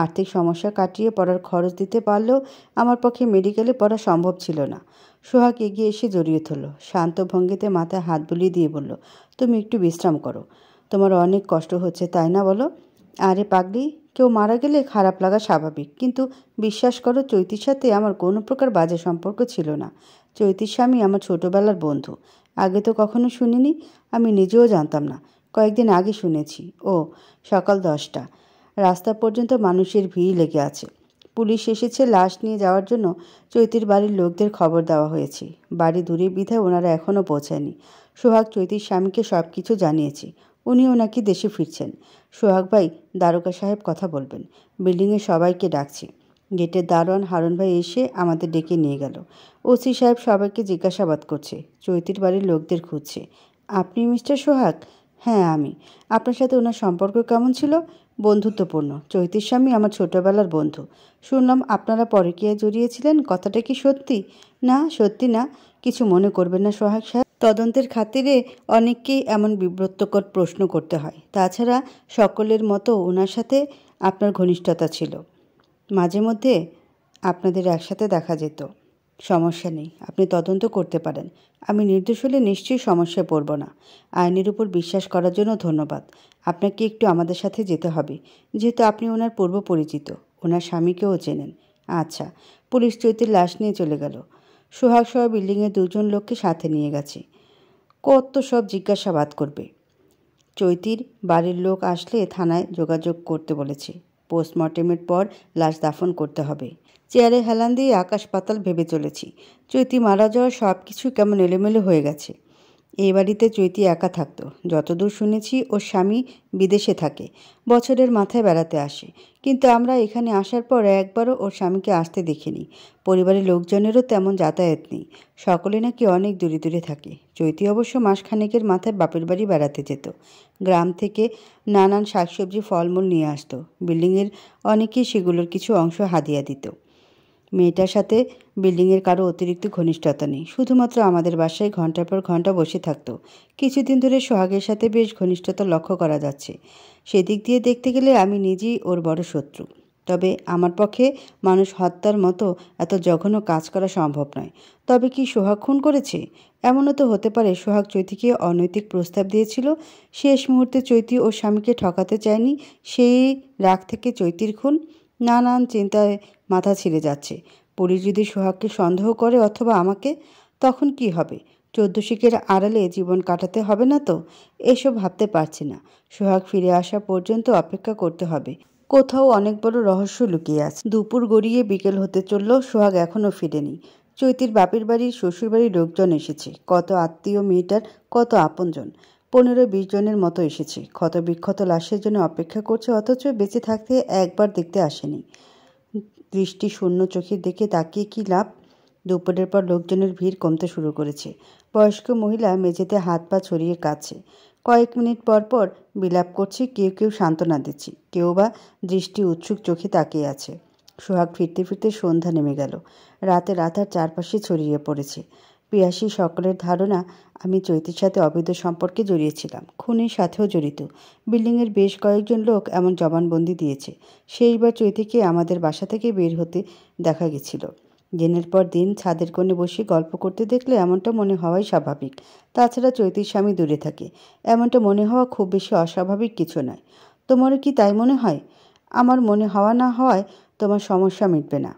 আর্থিক সমস্যা কাটিয়ে পড়ার খরচ দিতে পারলেও আমার পক্ষে মেডিকেলে পড়া সম্ভব ছিল না। সোহাগ এগিয়ে এসে জড়িয়ে ধরল। শান্ত ভঙ্গিতে মাথায় হাত বুলিয়ে দিয়ে বলল, তুমি একটু বিশ্রাম করো। তোমার অনেক কষ্ট হচ্ছে, তাই না বলো? আরে পাগলি, কেউ মারা গেলে খারাপ লাগা স্বাভাবিক, কিন্তু বিশ্বাস করো, চৈতির সাথে আমার কোনো প্রকার বাজে সম্পর্ক ছিল না। চৈতির স্বামী আমার ছোটবেলার বন্ধু। আগে তো কখনো শুনিনি। আমি নিজেও জানতাম না। কয়েকদিন আগে শুনেছি। ও, সকাল 10টা। রাস্তা পর্যন্ত মানুষের ভিড় লেগে আছে। পুলিশ এসেছে লাশ নিয়ে যাওয়ার জন্য। চৈতির বাড়ির লোকদের খবর দেওয়া হয়েছে। বাড়ি দূরে বিধায় ওনারা এখনও পৌঁছায়নি। সোহাগ চৈতির স্বামীকে সব কিছু জানিয়েছে। উনিও নাকি দেশে ফিরছেন। সোহাগ ভাই, দারোগা সাহেব কথা বলবেন। বিল্ডিংয়ে সবাইকে ডাকছি। গেটের দারোয়ান হারুন ভাই এসে আমাদের ডেকে নিয়ে গেল। ওসি সাহেব সবাইকে জিজ্ঞাসাবাদ করছে। চৈতির বাড়ির লোকদের খুঁজছে। আপনি মিস্টার সোহাগ? হ্যাঁ, আমি। আপনার সাথে ওনার সম্পর্ক কেমন ছিল? বন্ধুত্বপূর্ণ। চৈতির স্বামী আমার ছোটবেলার বন্ধু। শুনলাম আপনারা পরকীয়ায় জড়িয়েছিলেন, কথাটা কি সত্যি? না, সত্যি না। কিছু মনে করবেন না সোহাগ সাহেব। তদন্তের খাতিরে অনেককেই এমন বিব্রতকর প্রশ্ন করতে হয়। তাছাড়া সকলের মতো ওনার সাথে আপনার ঘনিষ্ঠতা ছিল। মাঝে মধ্যে আপনাদের একসাথে দেখা যেত। সমস্যা নেই, আপনি তদন্ত করতে পারেন। আমি নির্দোষ হলে নিশ্চয়ই সমস্যায় পড়ব না। আইনের উপর বিশ্বাস করার জন্য ধন্যবাদ। আপনাকে একটু আমাদের সাথে যেতে হবে, যেহেতু আপনি ওনার পূর্ব পরিচিত। ওনার স্বামীকেও চেনেন। আচ্ছা। পুলিশ চৈতির লাশ নিয়ে চলে গেল। সোহাগ সহ বিল্ডিংয়ের 2জন লোককে সাথে নিয়ে গেছে। কত সব জিজ্ঞাসাবাদ করবে। চৈতির বাড়ির লোক আসলে থানায় যোগাযোগ করতে বলেছে। পোস্টমর্টেমের পর লাশ দাফন করতে হবে। চেয়ারে হেলান দিয়ে আকাশ পাতাল ভেবে চলেছি। চৈতি মারা যাওয়ার সব কিছু কেমন এলোমেলো হয়ে গেছে। এই বাড়িতে চৈতি একা থাকতো। যতদূর শুনেছি ওর স্বামী বিদেশে থাকে, বছরের মাথায় বেড়াতে আসে। কিন্তু আমরা এখানে আসার পর একবারও ওর স্বামীকে আসতে দেখিনি। পরিবারের লোকজনেরও তেমন যাতায়াত নেই। সকলে নাকি অনেক দূরে দূরে থাকে। চৈতি অবশ্য মাসখানেকের মাথায় বাপের বাড়ি বেড়াতে যেত। গ্রাম থেকে নানান শাকসবজি ফলমূল নিয়ে আসতো। বিল্ডিংয়ের অনেকেই সেগুলোর কিছু অংশ হাদিয়া দিত। মেয়েটার সাথে বিল্ডিংয়ের কারো অতিরিক্ত ঘনিষ্ঠতা নেই, শুধুমাত্র আমাদের বাসায় ঘন্টার পর ঘন্টা বসে থাকতো। কিছুদিন ধরে সোহাগের সাথে বেশ ঘনিষ্ঠতা লক্ষ্য করা যাচ্ছে। সেদিক দিয়ে দেখতে গেলে আমি নিজেই ওর বড় শত্রু। তবে আমার পক্ষে মানুষ হত্যার মতো এত জঘন্য কাজ করা সম্ভব নয়। তবে কি সোহাগ খুন করেছে? এমনও তো হতে পারে সোহাগ চৈতিকে অনৈতিক প্রস্তাব দিয়েছিল। শেষ মুহূর্তে চৈতি ওর স্বামীকে ঠকাতে চায়নি, সেই রাগ থেকে চৈতির খুন। নানান চিন্তায় মাথা ছিঁড়ে যাচ্ছে। পুলিশ যদি সোহাগকে সন্দেহ করে অথবা আমাকে, তখন কি হবে? 14 শিকের আড়ালে জীবন কাটাতে হবে না তো? এসব ভাবতে পারছি না। সোহাগ ফিরে আসা পর্যন্ত অপেক্ষা করতে হবে। কোথাও অনেক বড় রহস্য লুকিয়ে আছে। দুপুর গড়িয়ে বিকেল হতে চলল, সোহাগ এখনও ফিরেনি। চৈতির বাপের বাড়ির শ্বশুরবাড়ির লোকজন এসেছে। কত আত্মীয় মেয়েটার, কত আপনজন। 15-20 জনের মতো এসেছে। ক্ষতবিক্ষত লাশের জন্য অপেক্ষা করছে, অথচ বেঁচে থাকতে একবার দেখতে আসেনি। দৃষ্টি শূন্য চোখের দিকে তাকিয়ে কী লাভ? দুপুরের পর লোকজনের ভিড় কমতে শুরু করেছে। বয়স্ক মহিলা মেঝেতে হাত পা ছড়িয়ে কাঁদছে। কয়েক মিনিট পর পর বিলাপ করছে, কেউ কেউ সান্ত্বনা দিচ্ছে, কেউ বা দৃষ্টি উৎসুক চোখে তাকিয়ে আছে। সোহাগ ফিরতে ফিরতে সন্ধ্যা নেমে গেল। রাতের আধার চারপাশে ছড়িয়ে পড়েছে। পিয়াসী সকলের ধারণা আমি চৈতির সাথে অবৈধ সম্পর্কে জড়িয়েছিলাম, খুনের সাথেও জড়িত। বিল্ডিংয়ের বেশ কয়েকজন লোক এমন জবানবন্দি দিয়েছে। সেইবার চৈতিকে আমাদের বাসা থেকে বের হতে দেখা গেছিল। দিনের পর দিন ছাদের কোণে বসে গল্প করতে দেখলে এমনটা মনে হওয়াই স্বাভাবিক। তাছাড়া চৈতির স্বামী দূরে থাকে, এমনটা মনে হওয়া খুব বেশি অস্বাভাবিক কিছু নয়। তোমারও কি তাই মনে হয়? আমার মনে হওয়া না হওয়ায় তোমার সমস্যা মিটবে না।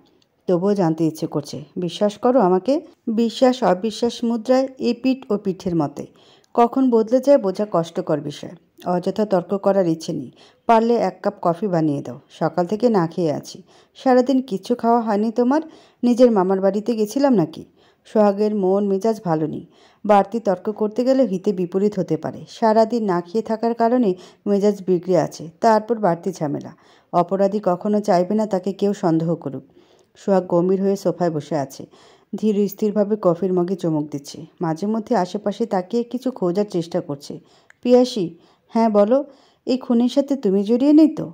তবুও জানতে ইচ্ছে করছে। বিশ্বাস করো আমাকে। বিশ্বাস অবিশ্বাস মুদ্রায় এই পিঠ ও পিঠের মতে। কখন বদলে যায় বোঝা কষ্টকর বিষয়। অযথা তর্ক করার ইচ্ছে নেই। পারলে 1 কাপ কফি বানিয়ে দাও। সকাল থেকে না খেয়ে আছি। সারাদিন কিচ্ছু খাওয়া হয়নি তোমার? নিজের মামার বাড়িতে গেছিলাম নাকি? সোহাগের মন মেজাজ ভালো নেই। বাড়তি তর্ক করতে গেলে হিতে বিপরীত হতে পারে। সারাদিন না খেয়ে থাকার কারণে মেজাজ বিগড়ে আছে, তারপর বাড়তি ঝামেলা। অপরাধী কখনো চাইবে না তাকে কেউ সন্দেহ করুক। সোহাগ গম্ভীর হয়ে সোফায় বসে আছে। ধীর স্থিরভাবে কফির মগে চুমুক দিচ্ছে। মাঝে মধ্যে আশেপাশে তাকিয়ে কিছু খোঁজার চেষ্টা করছে। পিয়াসী, হ্যাঁ বলো, এই খুনের সাথে তুমি জড়িয়ে নেই তো?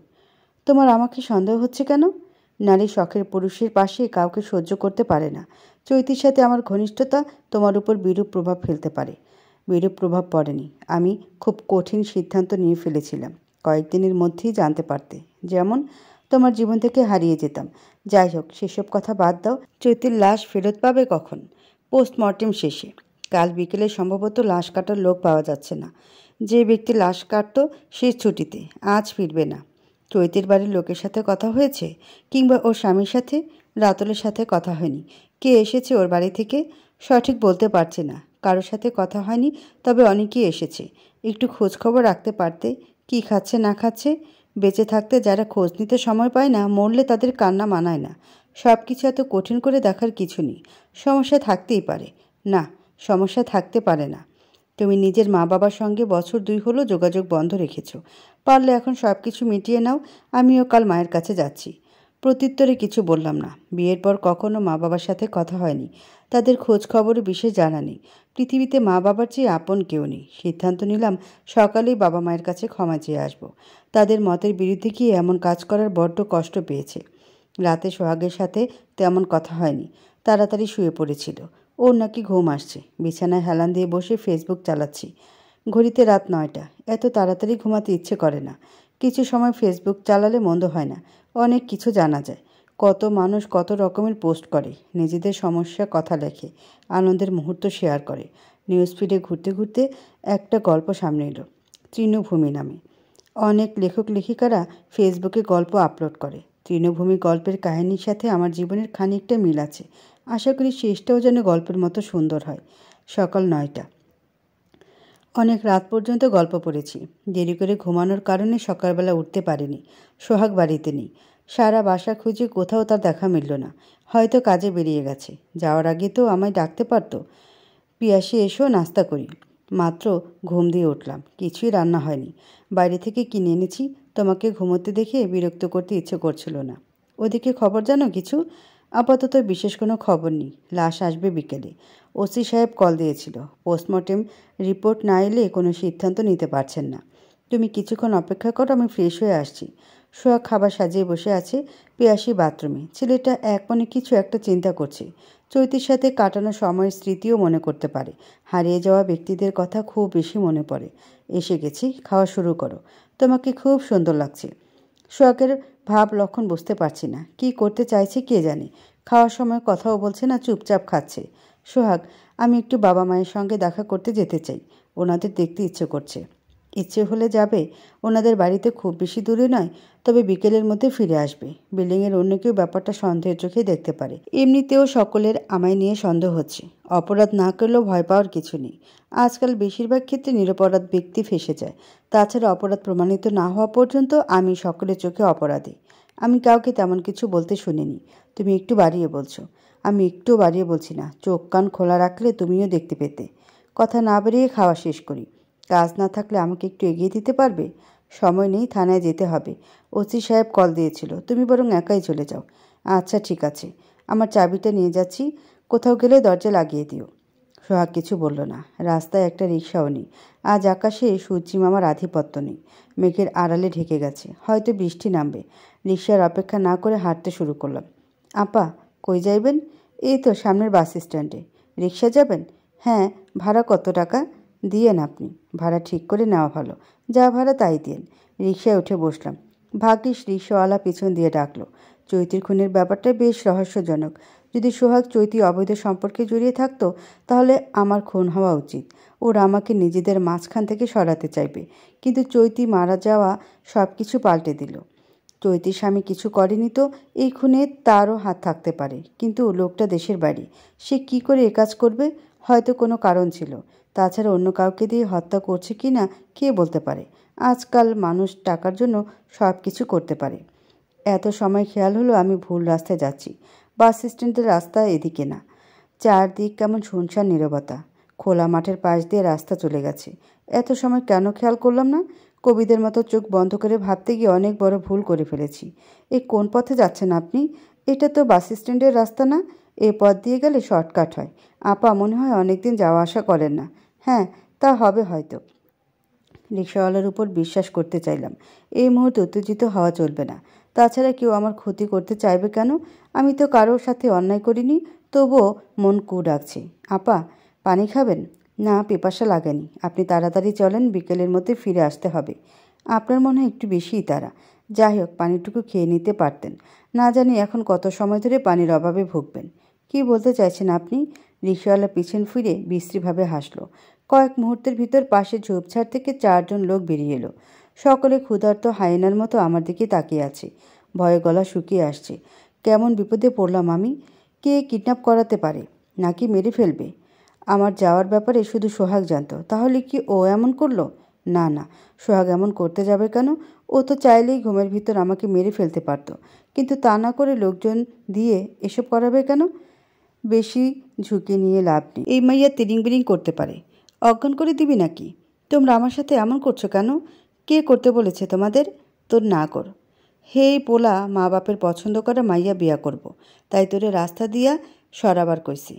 তোমার আমাকে সন্দেহ হচ্ছে কেন? নারী শখের পুরুষের পাশে কাউকে সহ্য করতে পারে না। চৈতির সাথে আমার ঘনিষ্ঠতা তোমার উপর বিরূপ প্রভাব ফেলতে পারে। বিরূপ প্রভাব পড়েনি। আমি খুব কঠিন সিদ্ধান্ত নিয়ে ফেলেছিলাম। কয়েকদিনের মধ্যেই জানতে পারতে। যেমন, তোমার জীবন থেকে হারিয়ে যেতাম। যাই হোক, সেসব কথা বাদ দাও। চৈতির লাশ ফেরত পাবে কখন? পোস্টমর্টেম শেষে। কাল বিকেলে সম্ভবত লাশ কাটার লোক পাওয়া যাচ্ছে না। যে ব্যক্তি লাশ কাটত সে ছুটিতে, আজ ফিরবে না। চৈতির বাড়ির লোকের সাথে কথা হয়েছে? কিংবা ওর স্বামীর সাথে? রাতুলের সাথে কথা হয়নি। কে এসেছে ওর বাড়ি থেকে? সঠিক বলতে পারছে না। কারোর সাথে কথা হয়নি, তবে অনেকেই এসেছে। একটু খোঁজখবর রাখতে পারতে। কি খাচ্ছে না খাচ্ছে। বেঁচে থাকতে যারা খোঁজ নিতে সময় পায় না, মরলে তাদের কান্না মানায় না। সব কিছু এত কঠিন করে দেখার কিছু নেই। সমস্যা থাকতেই পারে। না, সমস্যা থাকতে পারে না। তুমি নিজের মা বাবার সঙ্গে বছর 2 হলো যোগাযোগ বন্ধ রেখেছ। পারলে এখন সব কিছু মিটিয়ে নাও। আমিও কাল মায়ের কাছে যাচ্ছি। প্রত্যুত্তরে কিছু বললাম না। বিয়ের পর কখনো মা বাবার সাথে কথা হয়নি। তাদের খোঁজ খবরও বিশেষ জানা নেই। পৃথিবীতে মা বাবার চেয়ে আপন কেউ নেই। সিদ্ধান্ত নিলাম সকালেই বাবা মায়ের কাছে ক্ষমা চেয়ে আসব। তাদের মতের বিরুদ্ধে গিয়ে এমন কাজ করার বড্ড কষ্ট পেয়েছে। রাতে সোহাগের সাথে তেমন কথা হয়নি। তাড়াতাড়ি শুয়ে পড়েছিল। ওর নাকি ঘুম আসছে। বিছানায় হেলান দিয়ে বসে ফেসবুক চালাচ্ছি। ঘড়িতে রাত 9টা। এত তাড়াতাড়ি ঘুমাতে ইচ্ছে করে না। কিছু সময় ফেসবুক চালালে মন্দ হয় না। অনেক কিছু জানা যায়। কত মানুষ কত রকমের পোস্ট করে, নিজেদের সমস্যা কথা লেখে, আনন্দের মুহূর্ত শেয়ার করে। নিউজ ফিডে ঘুরতে ঘুরতে একটা গল্প সামনে এলো, তৃণভূমি নামে। অনেক লেখক লেখিকারা ফেসবুকে গল্প আপলোড করে। তৃণভূমি গল্পের কাহিনীর সাথে আমার জীবনের খানিকটা মিল আছে। আশা করি শেষটাও যেন গল্পের মতো সুন্দর হয়। সকাল 9টা। অনেক রাত পর্যন্ত গল্প পড়েছি। দেরি করে ঘুমানোর কারণে সকালবেলা উঠতে পারিনি। সোহাগ বাড়িতে নেই। সারা বাসা খুঁজে কোথাও তার দেখা মিলল না। হয়তো কাজে বেরিয়ে গেছে। যাওয়ার আগে তো আমায় ডাকতে পারত। পিয়াসী, এসো নাস্তা করি। মাত্র ঘুম দিয়ে উঠলাম। কিছুই রান্না হয়নি। বাইরে থেকে কিনে এনেছি। তোমাকে ঘুমোতে দেখে বিরক্ত করতে ইচ্ছে করছিল না। ওদিকে খবর জানো কিছু? আপাতত বিশেষ কোনো খবর নেই। লাশ আসবে বিকেলে। ওসি সাহেব কল দিয়েছিল। পোস্টমর্টেম রিপোর্ট না এলে কোনো সিদ্ধান্ত নিতে পারছেন না। তুমি কিছুক্ষণ অপেক্ষা করো, আমি ফ্রেশ হয়ে আসছি। সোহাগ খাবার সাজিয়ে বসে আছে পিয়াসী বাথরুমে। ছেলেটা এক মনে কিছু একটা চিন্তা করছে। চৈতির সাথে কাটানো সময়ের স্মৃতিও মনে করতে পারে। হারিয়ে যাওয়া ব্যক্তিদের কথা খুব বেশি মনে পড়ে। এসে গেছি, খাওয়া শুরু করো। তোমাকে খুব সুন্দর লাগছে। সোহাগের ভাব লক্ষণ বুঝতে পারছি না, কি করতে চাইছে কে জানে। খাওয়ার সময় কথাও বলছে না, চুপচাপ খাচ্ছে। সোহাগ, আমি একটু বাবা মায়ের সঙ্গে দেখা করতে যেতে চাই। ওনাদের দেখতে ইচ্ছে করছে। ইচ্ছে হলে যাবে। ওনাদের বাড়িতে খুব বেশি দূরে নয়, তবে বিকেলের মধ্যে ফিরে আসবে। বিল্ডিংয়ের অন্য কেউ ব্যাপারটা সন্দেহের চোখে দেখতে পারে। এমনিতেও সকলের আমায় নিয়ে সন্দেহ হচ্ছে। অপরাধ না করলেও ভয় পাওয়ার কিছু নেই। আজকাল বেশিরভাগ ক্ষেত্রে নিরপরাধ ব্যক্তি ফেঁসে যায়। তাছাড়া অপরাধ প্রমাণিত না হওয়া পর্যন্ত আমি সকলের চোখে অপরাধী। আমি কাউকে তেমন কিছু বলতে শুনিনি। তুমি একটু বাড়িয়ে বলছো। আমি একটু বাড়িয়ে বলছি না। চোখ কান খোলা রাখলে তুমিও দেখতে পেতে। কথা না বেরিয়ে খাওয়া শেষ করি। কাজ না থাকলে আমাকে একটু এগিয়ে দিতে পারবে? সময় নেই, থানায় যেতে হবে। ওসি সাহেব কল দিয়েছিল, তুমি বরং একাই চলে যাও। আচ্ছা ঠিক আছে, আমার চাবিটা নিয়ে যাচ্ছি। কোথাও গেলে দরজা লাগিয়ে দিও। সোহাগ কিছু বলল না। রাস্তায় একটা রিকশাও নেই। আজ আকাশে সূর্যি মামার আধিপত্য নেই। মেঘের আড়ালে ঢেকে গেছে, হয়তো বৃষ্টি নামবে। রিকশার অপেক্ষা না করে হাঁটতে শুরু করলাম। আপা, কই যাইবেন? এই তো সামনের বাস স্ট্যান্ডে। রিকশা যাবেন? হ্যাঁ। ভাড়া কত টাকা? দিয়েন আপনি। ভাড়া ঠিক করে নেওয়া ভালো। যা ভাড়া তাই দিয়েন। রিকশায় উঠে বসলাম। ভাগ্যিস রিকশাওয়ালা পিছন দিয়ে ডাকলো। চৈতির খুনের ব্যাপারটা বেশ রহস্যজনক। যদি সোহাগ চৈতি অবৈধ সম্পর্কে জড়িয়ে থাকতো, তাহলে আমার খুন হওয়া উচিত। ওরা আমাকে নিজেদের মাঝখান থেকে সরাতে চাইবে। কিন্তু চৈতি মারা যাওয়া সব কিছু পাল্টে দিল। চৈতির স্বামী কিছু করেনি তো এই খুনে তারও হাত থাকতে পারে। কিন্তু লোকটা দেশের বাড়ি, সে কি করে কাজ করবে? হয়তো কোনো কারণ ছিল। তাছাড়া অন্য কাউকে দিয়ে হত্যা করছে কি না কে বলতে পারে। আজকাল মানুষ টাকার জন্য সব কিছু করতে পারে। এত সময় খেয়াল হলো আমি ভুল রাস্তায় যাচ্ছি। বাস স্ট্যান্ডের রাস্তা এদিকে না। চারদিক কেমন শুনশান নীরবতা। খোলা মাঠের পাশ দিয়ে রাস্তা চলে গেছে। এত সময় কেন খেয়াল করলাম না? কবিদের মতো চোখ বন্ধ করে ভাবতে গিয়ে অনেক বড় ভুল করে ফেলেছি। এই কোন পথে যাচ্ছেন আপনি? এটা তো বাস স্ট্যান্ডের রাস্তা না। এই পথ দিয়ে গেলে শর্টকাট হয়। আপা মনে হয় অনেকদিন যাওয়া আসা করেন না। হ্যাঁ, তা হবে হয়তো। রিকশাওয়ালার উপর বিশ্বাস করতে চাইলাম। এই মুহূর্তে উত্তেজিত হওয়া চলবে না। তাছাড়া কেউ আমার ক্ষতি করতে চাইবে কেন? আমি তো কারোর সাথে অন্যায় করিনি। তবুও মন কু ডাকছে। আপা, পানি খাবেন? না, পিপাসা লাগেনি। আপনি তাড়াতাড়ি চলেন, বিকেলের মধ্যে ফিরে আসতে হবে। আপনার মনে হয় একটু বেশিই তাড়া। যাই হোক, পানিটুকু খেয়ে নিতে পারতেন। না জানি এখন কত সময় ধরে পানির অভাবে ভুগবেন। কি বলতে চাইছেন আপনি? রিকশাওয়ালা পিছন ফিরে বিশ্রীভাবে হাসল। কয়েক মুহূর্তের ভিতর পাশে ঝোপঝাড় থেকে 4 জন লোক বেরিয়ে এলো। সকলে ক্ষুধার্ত হায়েনার মতো আমার দিকে তাকিয়ে আছে। ভয়ে গলা শুকিয়ে আসছে। কেমন বিপদে পড়লাম আমি? কে কিডন্যাপ করাতে পারে, নাকি মেরে ফেলবে? আমার যাওয়ার ব্যাপারে শুধু সোহাগ জানত। তাহলে কি ও এমন করলো? না না, সোহাগ এমন করতে যাবে কেন? ও তো চাইলেই ঘুমের ভিতর আমাকে মেরে ফেলতে পারত। কিন্তু তা না করে লোকজন দিয়ে এসব করাবে কেন? বেশি ঝুঁকি নিয়ে লাভ নেই। এই মাইয়া তিরিং বিরিং করতে পারে। অজ্ঞান করে দিবি নাকি? তোমরা আমার সাথে এমন করছো কেন? কে করতে বলেছে তোমাদের? তোর না কর। হেই পোলা, মা বাপের পছন্দ করা মাইয়া বিয়া করব। তাই তোরে রাস্তা দিয়া সরাবার কইছি।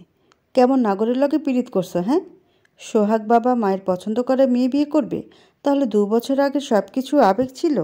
কেমন নাগরের লগে পীড়িত করছো? হ্যাঁ, সোহাগ বাবা মায়ের পছন্দ করা মেয়ে বিয়ে করবে? তাহলে 2 বছর আগে সব কিছু আবেগ ছিল।